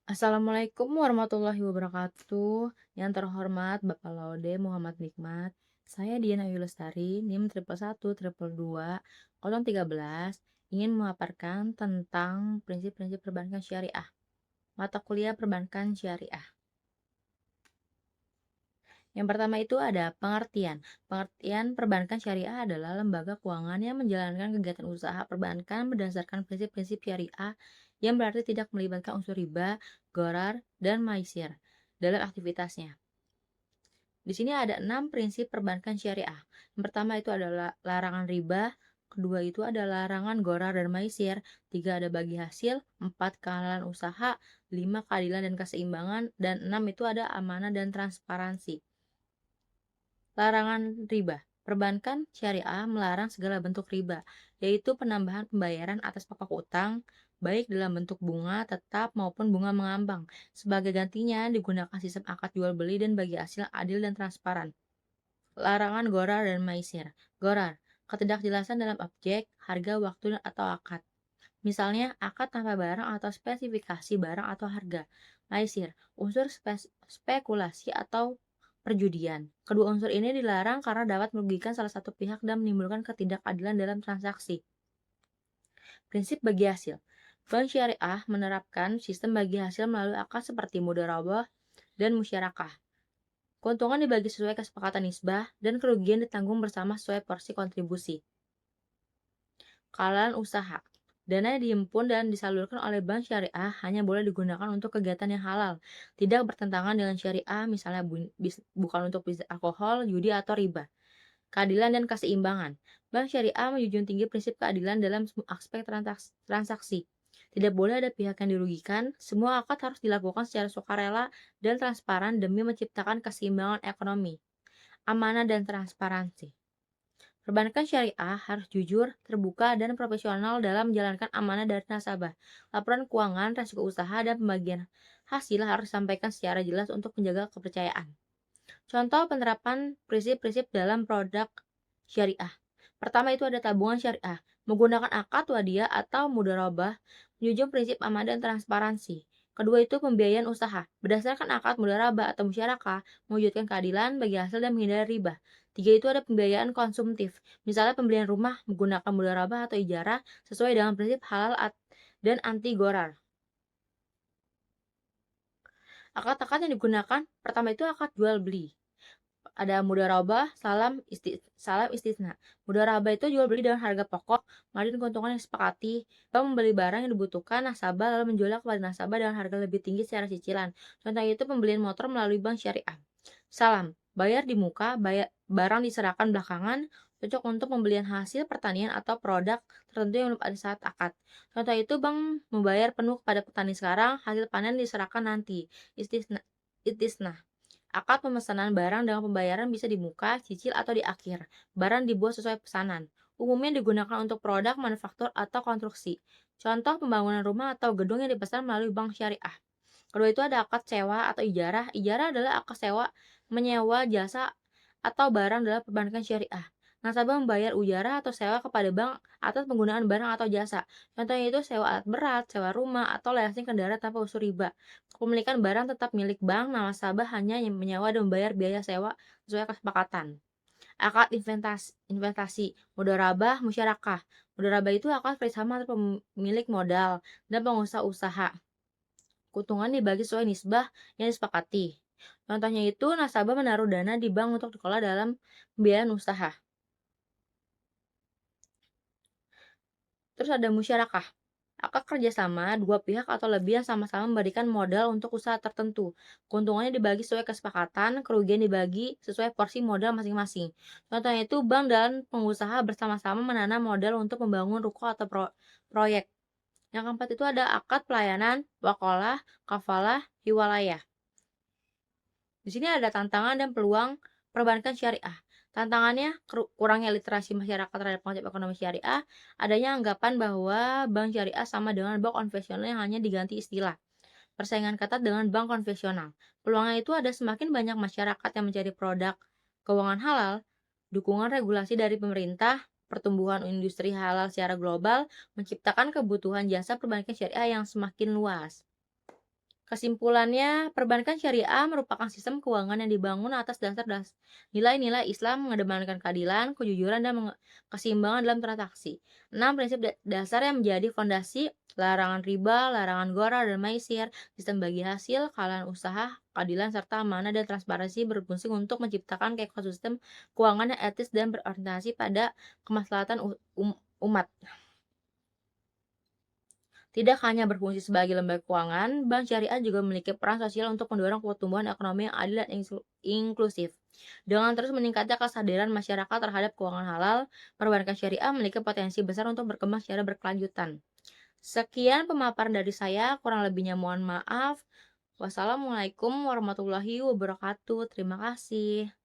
Assalamualaikum warahmatullahi wabarakatuh. Yang terhormat Bapak Laude Muhammad Nikmat. Saya Diana Ayu Lestari, NIM 111-22013, ingin memaparkan tentang prinsip-prinsip perbankan syariah. Mata kuliah perbankan syariah. Yang pertama itu ada pengertian. Pengertian perbankan syariah adalah lembaga keuangan yang menjalankan kegiatan usaha perbankan berdasarkan prinsip-prinsip syariah yang berarti tidak melibatkan unsur riba, gharar, dan maisir dalam aktivitasnya. Di sini ada 6 prinsip perbankan syariah. Yang pertama itu adalah larangan riba, kedua itu ada larangan gharar dan maisir, tiga ada bagi hasil, empat kehalalan usaha, lima keadilan dan keseimbangan, dan enam itu ada amanah dan transparansi. Larangan riba. Perbankan syariah melarang segala bentuk riba, yaitu penambahan pembayaran atas pokok utang, baik dalam bentuk bunga tetap maupun bunga mengambang. Sebagai gantinya digunakan sistem akad jual beli dan bagi hasil adil dan transparan. Larangan gharar dan maisir. Gharar, ketidakjelasan dalam objek, harga, waktu, atau akad. Misalnya, akad tanpa barang atau spesifikasi barang atau harga. Maisir, unsur spekulasi atau perjudian. Kedua unsur ini dilarang karena dapat merugikan salah satu pihak dan menimbulkan ketidakadilan dalam transaksi. Prinsip bagi hasil. Bank syariah menerapkan sistem bagi hasil melalui akad seperti mudharabah dan musyarakah. Keuntungan dibagi sesuai kesepakatan nisbah dan kerugian ditanggung bersama sesuai porsi kontribusi. Kehalalan usaha. Dana yang dihimpun dan disalurkan oleh bank syariah hanya boleh digunakan untuk kegiatan yang halal, tidak bertentangan dengan syariah, misalnya bukan untuk bisnis alkohol, judi, atau riba. Keadilan dan keseimbangan. Bank syariah menjunjung tinggi prinsip keadilan dalam semua aspek transaksi. Tidak boleh ada pihak yang dirugikan, semua akad harus dilakukan secara sukarela dan transparan demi menciptakan keseimbangan ekonomi. Amanah dan transparansi. Perbankan syariah harus jujur, terbuka, dan profesional dalam menjalankan amanah dari nasabah. Laporan keuangan, resiko usaha, dan pembagian hasil harus disampaikan secara jelas untuk menjaga kepercayaan. Contoh penerapan prinsip-prinsip dalam produk syariah. Pertama itu ada tabungan syariah, menggunakan akad wadiah atau mudharabah, menjunjung prinsip amanah dan transparansi. Kedua itu pembiayaan usaha, berdasarkan akad mudharabah atau musyarakah, mewujudkan keadilan bagi hasil dan menghindari riba. Tiga itu ada pembiayaan konsumtif, misalnya pembelian rumah menggunakan mudharabah atau ijarah sesuai dengan prinsip halal dan anti gharar. Akad-akad yang digunakan, pertama itu akad jual beli. Ada mudharabah, salam istisna. Mudharabah itu jual beli dengan harga pokok, margin keuntungan yang disepakati. Bank membeli barang yang dibutuhkan nasabah lalu menjualnya kepada nasabah dengan harga lebih tinggi secara cicilan. Contohnya itu pembelian motor melalui bank syariah. Salam, bayar di muka, barang diserahkan belakangan, cocok untuk pembelian hasil pertanian atau produk tertentu yang belum ada saat akad. Contoh itu bank membayar penuh kepada petani sekarang, hasil panen diserahkan nanti. Istisna. Akad pemesanan barang dengan pembayaran bisa di muka, cicil, atau di akhir. Barang dibuat sesuai pesanan. Umumnya digunakan untuk produk, manufaktur, atau konstruksi. Contoh pembangunan rumah atau gedung yang dipesan melalui bank syariah. Kedua itu ada akad sewa atau ijarah. Ijarah adalah akad sewa, menyewa jasa atau barang dalam perbankan syariah. Nasabah membayar ujarah atau sewa kepada bank atas penggunaan barang atau jasa. Contohnya itu sewa alat berat, sewa rumah, atau leasing kendaraan tanpa unsur riba. Kepemilikan barang tetap milik bank, nasabah hanya yang menyewa dan membayar biaya sewa sesuai kesepakatan. Akad investasi, mudharabah, musyarakah. Mudharabah itu akad kerjasama antara pemilik modal dan pengusaha usaha. Keuntungan dibagi sesuai nisbah yang disepakati. Contohnya itu nasabah menaruh dana di bank untuk dikelola dalam pembiayaan usaha. Terus ada musyarakah. Akad kerjasama dua pihak atau lebih yang sama-sama memberikan modal untuk usaha tertentu. Keuntungannya dibagi sesuai kesepakatan, kerugian dibagi sesuai porsi modal masing-masing. Contohnya itu bank dan pengusaha bersama-sama menanam modal untuk membangun ruko atau proyek. Yang keempat itu ada akad pelayanan, wakalah, kafalah, hiwalayah. Di sini ada tantangan dan peluang perbankan syariah. Tantangannya kurangnya literasi masyarakat terhadap konsep ekonomi syariah, adanya anggapan bahwa bank syariah sama dengan bank konvensional yang hanya diganti istilah. Persaingan ketat dengan bank konvensional. Peluangnya itu ada semakin banyak masyarakat yang mencari produk keuangan halal, dukungan regulasi dari pemerintah, pertumbuhan industri halal secara global, menciptakan kebutuhan jasa perbankan syariah yang semakin luas. Kesimpulannya, perbankan syariah merupakan sistem keuangan yang dibangun atas dasar nilai-nilai Islam, mengedepankan keadilan, kejujuran, dan keseimbangan dalam transaksi. 6 prinsip dasar yang menjadi fondasi: larangan riba, larangan gora dan maisir, sistem bagi hasil, kehalal usaha, keadilan, serta amanah dan transparansi berfungsi untuk menciptakan ekosistem keuangan yang etis dan berorientasi pada kemaslahatan umat. Tidak hanya berfungsi sebagai lembaga keuangan, bank syariah juga memiliki peran sosial untuk mendorong pertumbuhan ekonomi yang adil dan inklusif. Dengan terus meningkatnya kesadaran masyarakat terhadap keuangan halal, perbankan syariah memiliki potensi besar untuk berkembang secara berkelanjutan. Sekian pemaparan dari saya, kurang lebihnya mohon maaf. Wassalamualaikum warahmatullahi wabarakatuh. Terima kasih.